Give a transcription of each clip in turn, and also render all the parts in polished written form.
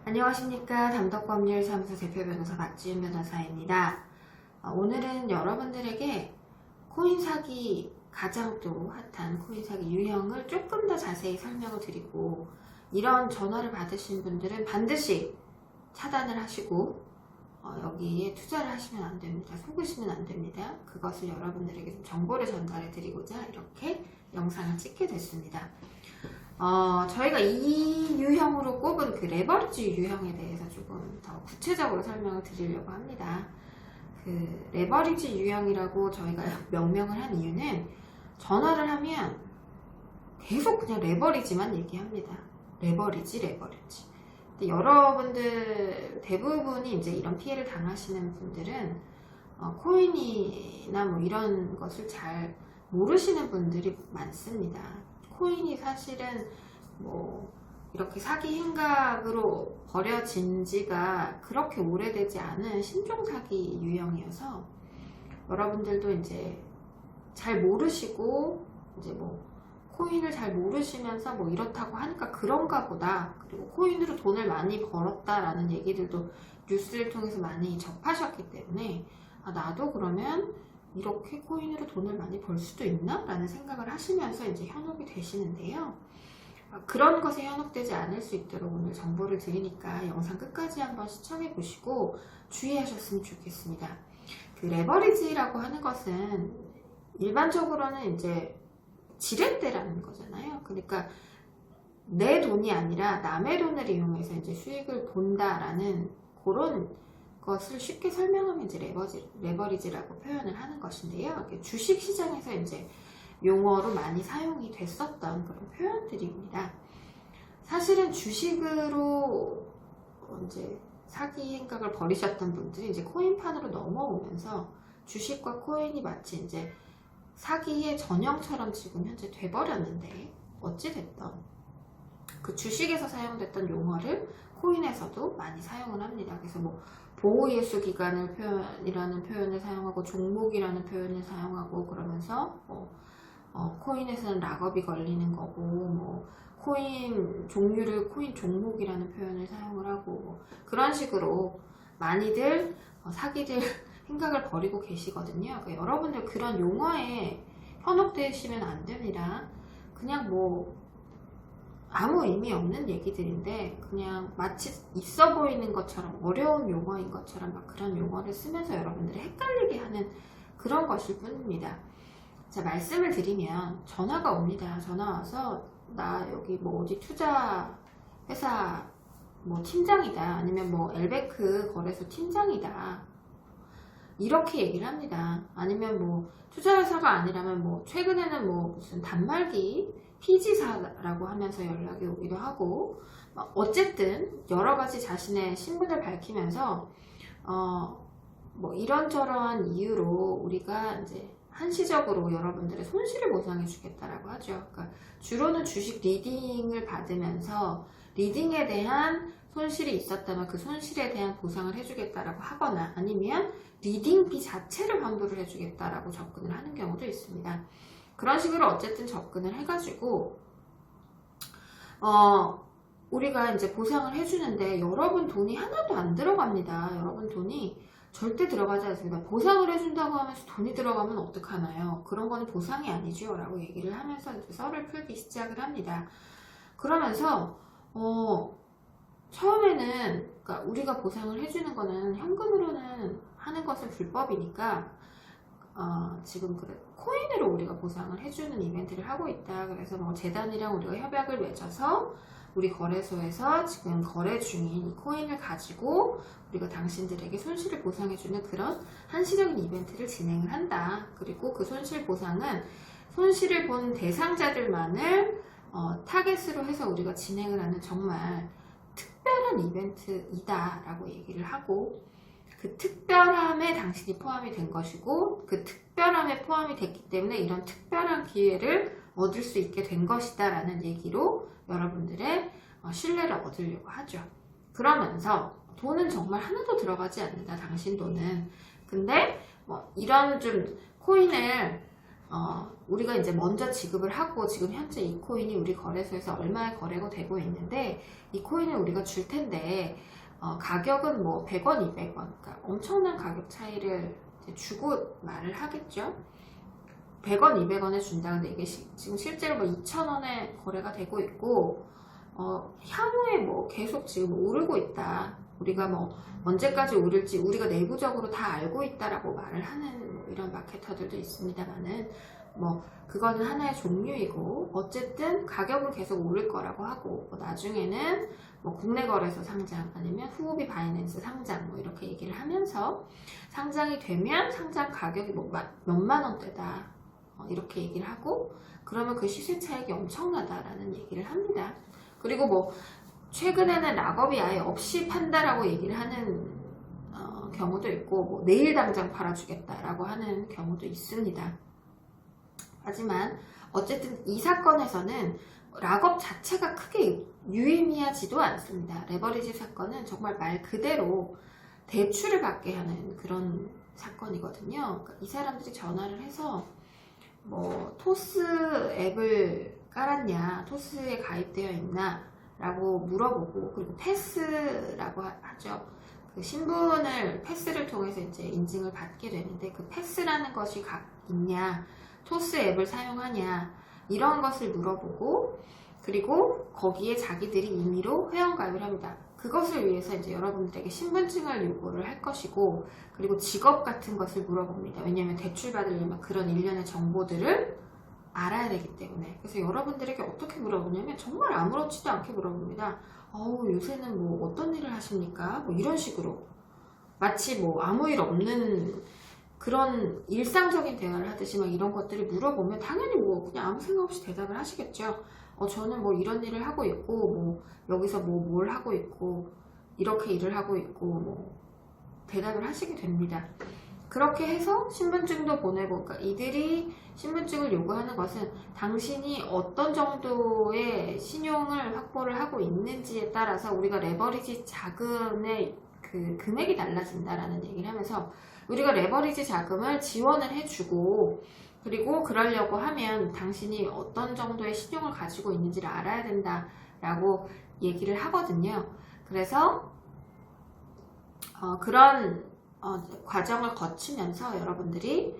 안녕하십니까. 담덕법률사무소 대표 변호사 박지윤 변호사입니다. 오늘은 여러분들에게 코인 사기, 가장 또 핫한 코인 사기 유형을 조금 더 자세히 설명을 드리고, 이런 전화를 받으신 분들은 반드시 차단을 하시고 여기에 투자를 하시면 안 됩니다. 속으시면 안 됩니다. 그것을 여러분들에게 좀 정보를 전달해 드리고자 이렇게 영상을 찍게 됐습니다. 저희가 이 유형으로 꼽은 그 레버리지 유형에 대해서 조금 더 구체적으로 설명을 드리려고 합니다. 그 레버리지 유형이라고 저희가 명명을 한 이유는, 전화를 하면 계속 그냥 레버리지만 얘기합니다. 레버리지. 근데 여러분들 대부분이 이제 이런 피해를 당하시는 분들은 코인이나 뭐 이런 것을 잘 모르시는 분들이 많습니다. 코인이 사실은 뭐 이렇게 사기 행각으로 버려진 지가 그렇게 오래되지 않은 신종 사기 유형이어서, 여러분들도 이제 잘 모르시고 이제 뭐 코인을 잘 모르시면서 뭐 이렇다고 하니까 그런가 보다, 그리고 코인으로 돈을 많이 벌었다라는 얘기들도 뉴스를 통해서 많이 접하셨기 때문에 나도 그러면 이렇게 코인으로 돈을 많이 벌 수도 있나? 라는 생각을 하시면서 이제 현혹이 되시는데요. 그런 것에 현혹되지 않을 수 있도록 오늘 정보를 드리니까 영상 끝까지 한번 시청해 보시고 주의하셨으면 좋겠습니다. 그 레버리지라고 하는 것은 일반적으로는 이제 지렛대라는 거잖아요. 그러니까 내 돈이 아니라 남의 돈을 이용해서 이제 수익을 본다라는 그런 것을 쉽게 설명하면 이제 레버리지라고 표현을 하는 것인데요. 주식 시장에서 이제 용어로 많이 사용이 됐었던 그런 표현들입니다. 사실은 주식으로 이제 사기 행각을 벌이셨던 분들이 이제 코인판으로 넘어오면서 주식과 코인이 마치 이제 사기의 전형처럼 지금 현재 돼버렸는데, 어찌됐던 그 주식에서 사용됐던 용어를 코인에서도 많이 사용을 합니다. 그래서 뭐 보호예수 기간을 이라는 표현을 사용하고 종목이라는 표현을 사용하고, 그러면서 코인에서는 락업이 걸리는 거고, 뭐 코인 종류를 코인 종목이라는 표현을 사용을 하고, 뭐 그런 식으로 많이들 사기들 생각을 벌이고 계시거든요. 그러니까 여러분들 그런 용어에 현혹되시면 안 됩니다. 그냥 뭐 아무 의미 없는 얘기들인데 그냥 마치 있어 보이는 것처럼, 어려운 용어인 것처럼 막 그런 용어를 쓰면서 여러분들이 헷갈리게 하는 그런 것일 뿐입니다. 자, 말씀을 드리면 전화가 옵니다. 전화 와서 나 여기 뭐 어디 투자 회사 뭐 팀장이다, 아니면 뭐 엘베크 거래소 팀장이다, 이렇게 얘기를 합니다. 아니면 뭐 투자회사가 아니라면 뭐 최근에는 뭐 무슨 단말기 피지사라고 하면서 연락이 오기도 하고, 어쨌든 여러 가지 자신의 신분을 밝히면서 뭐 이런저런 이유로 우리가 이제 한시적으로 여러분들의 손실을 보상해 주겠다라고 하죠. 그러니까 주로는 주식 리딩을 받으면서 리딩에 대한 손실이 있었다면 그 손실에 대한 보상을 해주겠다라고 하거나, 아니면 리딩비 자체를 환불을 해주겠다라고 접근을 하는 경우도 있습니다. 그런 식으로 어쨌든 접근을 해가지고 우리가 이제 보상을 해주는데 여러분 돈이 하나도 안 들어갑니다. 여러분 돈이 절대 들어가지 않습니다. 보상을 해준다고 하면서 돈이 들어가면 어떡하나요? 그런 거는 보상이 아니죠 라고 얘기를 하면서 이제 썰을 풀기 시작을 합니다. 그러면서 처음에는 그러니까 우리가 보상을 해주는 거는 현금으로는 하는 것은 불법이니까 지금 그래 코인으로 우리가 보상을 해주는 이벤트를 하고 있다. 그래서 뭐 재단이랑 우리가 협약을 맺어서 우리 거래소에서 지금 거래 중인 이 코인을 가지고 우리가 당신들에게 손실을 보상해주는 그런 한시적인 이벤트를 진행을 한다. 그리고 그 손실 보상은 손실을 본 대상자들만을 타겟으로 해서 우리가 진행을 하는 정말 특별한 이벤트이다 라고 얘기를 하고, 그 특별함에 당신이 포함이 된 것이고, 그 특별함에 포함이 됐기 때문에 이런 특별한 기회를 얻을 수 있게 된 것이다 라는 얘기로 여러분들의 신뢰를 얻으려고 하죠. 그러면서 돈은 정말 하나도 들어가지 않는다, 당신 돈은. 근데 뭐 이런 좀 코인을 우리가 이제 먼저 지급을 하고 지금 현재 이 코인이 우리 거래소에서 얼마에 거래가 되고 있는데 이 코인을 우리가 줄 텐데 가격은 뭐 100원, 200원 그러니까 엄청난 가격 차이를 이제 주고 말을 하겠죠. 100원, 200원에 준다는데 이게 지금 실제로 뭐 2,000원에 거래가 되고 있고 향후에 뭐 계속 지금 오르고 있다. 우리가 뭐 언제까지 오를지 우리가 내부적으로 다 알고 있다라고 말을 하는 뭐 이런 마케터들도 있습니다만은 뭐 그거는 하나의 종류이고 어쨌든 가격은 계속 오를 거라고 하고 뭐 나중에는 뭐 국내 거래소 상장 아니면 후오비 바이낸스 상장 뭐 이렇게 얘기를 하면서 상장이 되면 상장 가격이 뭐 몇만 원대다 이렇게 얘기를 하고 그러면 그 시세 차익이 엄청나다라는 얘기를 합니다. 그리고 뭐 최근에는 락업이 아예 없이 판다라고 얘기를 하는 경우도 있고 뭐 내일 당장 팔아주겠다라고 하는 경우도 있습니다. 하지만 어쨌든 이 사건에서는 락업 자체가 크게 유의미하지도 않습니다. 레버리지 사건은 정말 말 그대로 대출을 받게 하는 그런 사건이거든요. 그러니까 이 사람들이 전화를 해서 뭐 토스 앱을 깔았냐, 토스에 가입되어 있나 라고 물어보고 그리고 패스라고 하죠. 그 신분을 패스를 통해서 이제 인증을 받게 되는데 그 패스라는 것이 있냐, 토스 앱을 사용하냐 이런 것을 물어보고 그리고 거기에 자기들이 임의로 회원가입을 합니다. 그것을 위해서 이제 여러분들에게 신분증을 요구를 할 것이고 그리고 직업 같은 것을 물어봅니다. 왜냐하면 대출 받으려면 그런 일련의 정보들을 알아야 되기 때문에. 그래서 여러분들에게 어떻게 물어보냐면 정말 아무렇지도 않게 물어봅니다. 요새는 뭐 어떤 일을 하십니까? 뭐 이런 식으로 마치 뭐 아무 일 없는 그런 일상적인 대화를 하듯이 막 이런 것들을 물어보면 당연히 뭐 그냥 아무 생각 없이 대답을 하시겠죠. 저는 뭐 이런 일을 하고 있고 뭐 여기서 뭐 뭘 하고 있고 이렇게 일을 하고 있고 뭐 대답을 하시게 됩니다. 그렇게 해서 신분증도 보내고 그러니까 이들이 신분증을 요구하는 것은 당신이 어떤 정도의 신용을 확보를 하고 있는지에 따라서 우리가 레버리지 자금의 그 금액이 달라진다라는 얘기를 하면서 우리가 레버리지 자금을 지원을 해주고 그리고 그러려고 하면 당신이 어떤 정도의 신용을 가지고 있는지를 알아야 된다라고 얘기를 하거든요. 그래서 그런 과정을 거치면서 여러분들이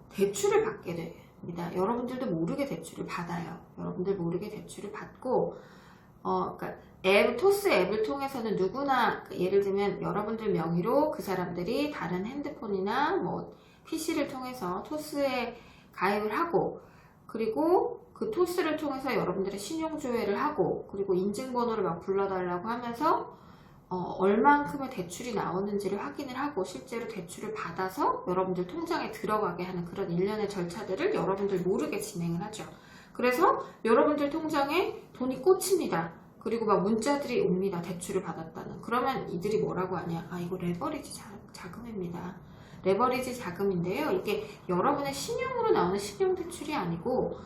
대출을 받게 됩니다. 여러분들도 모르게 대출을 받아요. 여러분들 모르게 대출을 받고 그러니까 토스 앱을 통해서는 누구나 예를 들면 여러분들 명의로 그 사람들이 다른 핸드폰이나 뭐 PC를 통해서 토스에 가입을 하고 그리고 그 토스를 통해서 여러분들의 신용조회를 하고 그리고 인증번호를 막 불러달라고 하면서 얼만큼의 대출이 나오는지를 확인을 하고 실제로 대출을 받아서 여러분들 통장에 들어가게 하는 그런 일련의 절차들을 여러분들 모르게 진행을 하죠. 그래서 여러분들 통장에 돈이 꽂힙니다. 그리고 막 문자들이 옵니다. 대출을 받았다는. 그러면 이들이 뭐라고 하냐. 이거 레버리지 자금입니다. 레버리지 자금인데요. 이게 여러분의 신용으로 나오는 신용대출이 아니고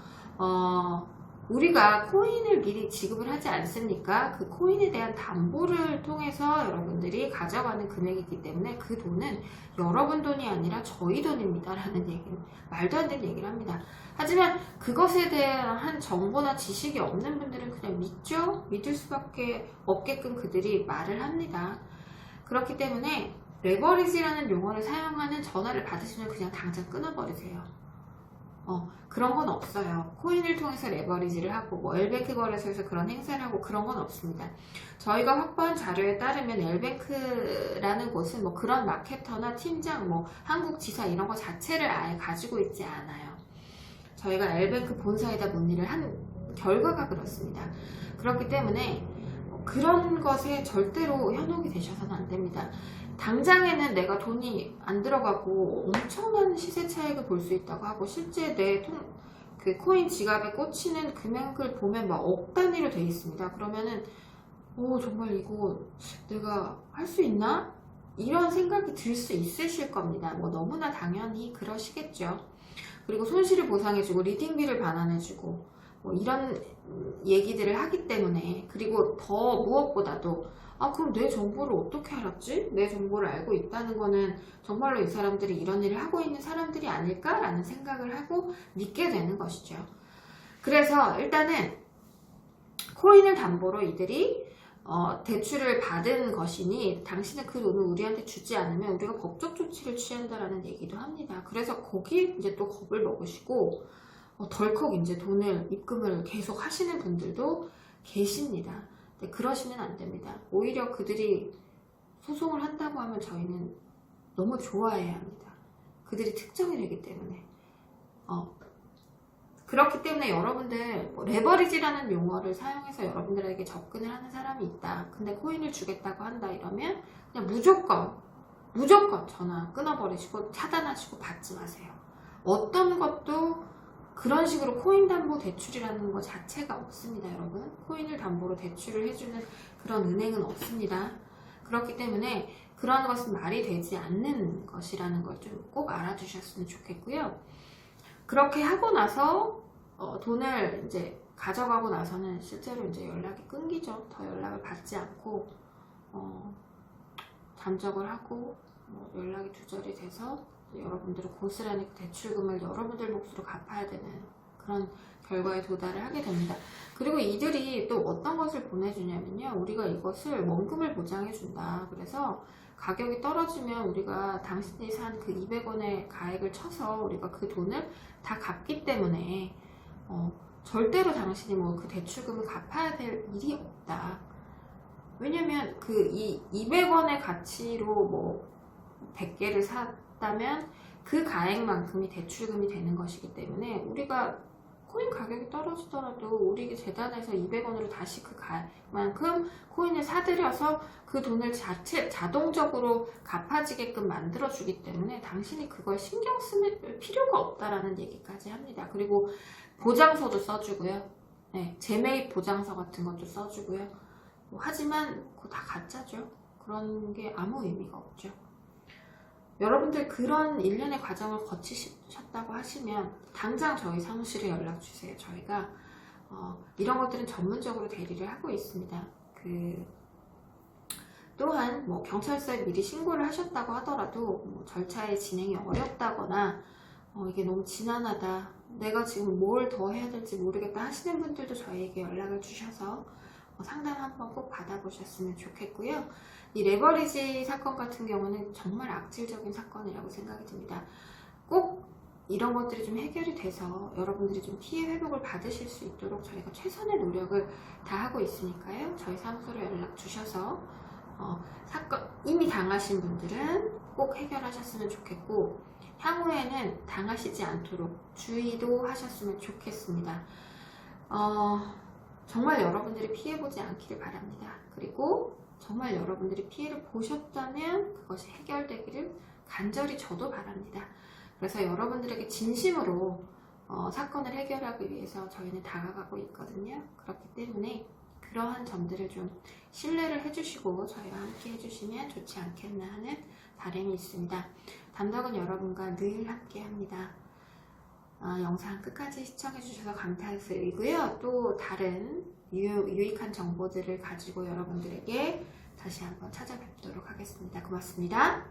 우리가 코인을 미리 지급을 하지 않습니까? 그 코인에 대한 담보를 통해서 여러분들이 가져가는 금액이기 때문에 그 돈은 여러분 돈이 아니라 저희 돈입니다 라는 얘기는 말도 안 되는 얘기를 합니다. 하지만 그것에 대한 정보나 지식이 없는 분들은 그냥 믿죠? 믿을 수밖에 없게끔 그들이 말을 합니다. 그렇기 때문에 레버리지라는 용어를 사용하는 전화를 받으시면 그냥 당장 끊어버리세요. 그런 건 없어요. 코인을 통해서 레버리지를 하고 뭐 엘뱅크 거래소에서 그런 행사를 하고 그런 건 없습니다. 저희가 확보한 자료에 따르면 엘뱅크라는 곳은 뭐 그런 마케터나 팀장 뭐 한국지사 이런 거 자체를 아예 가지고 있지 않아요. 저희가 엘뱅크 본사에다 문의를 한 결과가 그렇습니다. 그렇기 때문에 그런 것에 절대로 현혹이 되셔서는 안 됩니다. 당장에는 내가 돈이 안 들어가고 엄청난 시세 차익을 볼 수 있다고 하고 실제 내 그 코인 지갑에 꽂히는 금액을 보면 막 억 단위로 되어 있습니다. 그러면은 정말 이거 내가 할 수 있나? 이런 생각이 들 수 있으실 겁니다. 뭐 너무나 당연히 그러시겠죠. 그리고 손실을 보상해주고 리딩비를 반환해주고 뭐 이런 얘기들을 하기 때문에 그리고 더 무엇보다도 아, 그럼 내 정보를 어떻게 알았지? 내 정보를 알고 있다는 거는 정말로 이 사람들이 이런 일을 하고 있는 사람들이 아닐까라는 생각을 하고 믿게 되는 것이죠. 그래서 일단은 코인을 담보로 이들이 대출을 받은 것이니 당신은 그 돈을 우리한테 주지 않으면 우리가 법적 조치를 취한다라는 얘기도 합니다. 그래서 거기 이제 또 겁을 먹으시고 덜컥 이제 돈을 입금을 계속 하시는 분들도 계십니다. 근데 그러시면 안 됩니다. 오히려 그들이 소송을 한다고 하면 저희는 너무 좋아해야 합니다. 그들이 특정이 되기 때문에. 그렇기 때문에 여러분들 레버리지라는 용어를 사용해서 여러분들에게 접근을 하는 사람이 있다. 근데 코인을 주겠다고 한다 이러면 그냥 무조건 전화 끊어버리시고 차단하시고 받지 마세요. 어떤 것도 그런 식으로 코인 담보 대출이라는 것 자체가 없습니다, 여러분. 코인을 담보로 대출을 해주는 그런 은행은 없습니다. 그렇기 때문에 그런 것은 말이 되지 않는 것이라는 걸 좀 꼭 알아두셨으면 좋겠고요. 그렇게 하고 나서 돈을 이제 가져가고 나서는 실제로 이제 연락이 끊기죠. 더 연락을 받지 않고 잠적을 하고 연락이 두절이 돼서 여러분들은 고스란히 그 대출금을 여러분들 몫으로 갚아야 되는 그런 결과에 도달을 하게 됩니다. 그리고 이들이 또 어떤 것을 보내주냐면요. 우리가 이것을 원금을 보장해준다. 그래서 가격이 떨어지면 우리가 당신이 산 그 200원의 가액을 쳐서 우리가 그 돈을 다 갚기 때문에 절대로 당신이 뭐 그 대출금을 갚아야 될 일이 없다. 왜냐면 그 이 200원의 가치로 뭐 100개를 샀다면 그 가액만큼이 대출금이 되는 것이기 때문에 우리가 코인 가격이 떨어지더라도 우리 재단에서 200원으로 다시 그 가액만큼 코인을 사들여서 그 돈을 자동적으로 갚아지게끔 만들어주기 때문에 당신이 그걸 신경 쓸 필요가 없다라는 얘기까지 합니다. 그리고 보장서도 써주고요. 네, 재매입 보장서 같은 것도 써주고요. 하지만 그거 다 가짜죠. 그런 게 아무 의미가 없죠. 여러분들 그런 일련의 과정을 거치셨다고 하시면 당장 저희 사무실에 연락주세요. 저희가 이런 것들은 전문적으로 대리를 하고 있습니다. 또한 뭐 경찰서에 미리 신고를 하셨다고 하더라도 뭐 절차의 진행이 어렵다거나 이게 너무 지난하다, 내가 지금 뭘 더 해야 될지 모르겠다 하시는 분들도 저희에게 연락을 주셔서 상담 한번 꼭 받아보셨으면 좋겠고요. 이 레버리지 사건 같은 경우는 정말 악질적인 사건이라고 생각이 듭니다. 꼭 이런 것들이 좀 해결이 돼서 여러분들이 좀 피해 회복을 받으실 수 있도록 저희가 최선의 노력을 다하고 있으니까요. 저희 사무소로 연락 주셔서 사건 이미 당하신 분들은 꼭 해결하셨으면 좋겠고, 향후에는 당하시지 않도록 주의도 하셨으면 좋겠습니다. 정말 여러분들이 피해보지 않기를 바랍니다. 그리고 정말 여러분들이 피해를 보셨다면 그것이 해결되기를 간절히 저도 바랍니다. 그래서 여러분들에게 진심으로 사건을 해결하기 위해서 저희는 다가가고 있거든요. 그렇기 때문에 그러한 점들을 좀 신뢰를 해주시고 저희와 함께 해주시면 좋지 않겠나 하는 바람이 있습니다. 담덕은 여러분과 늘 함께 합니다. 영상 끝까지 시청해주셔서 감사드리고요. 또 다른 유익한 정보들을 가지고 여러분들에게 다시 한번 찾아뵙도록 하겠습니다. 고맙습니다.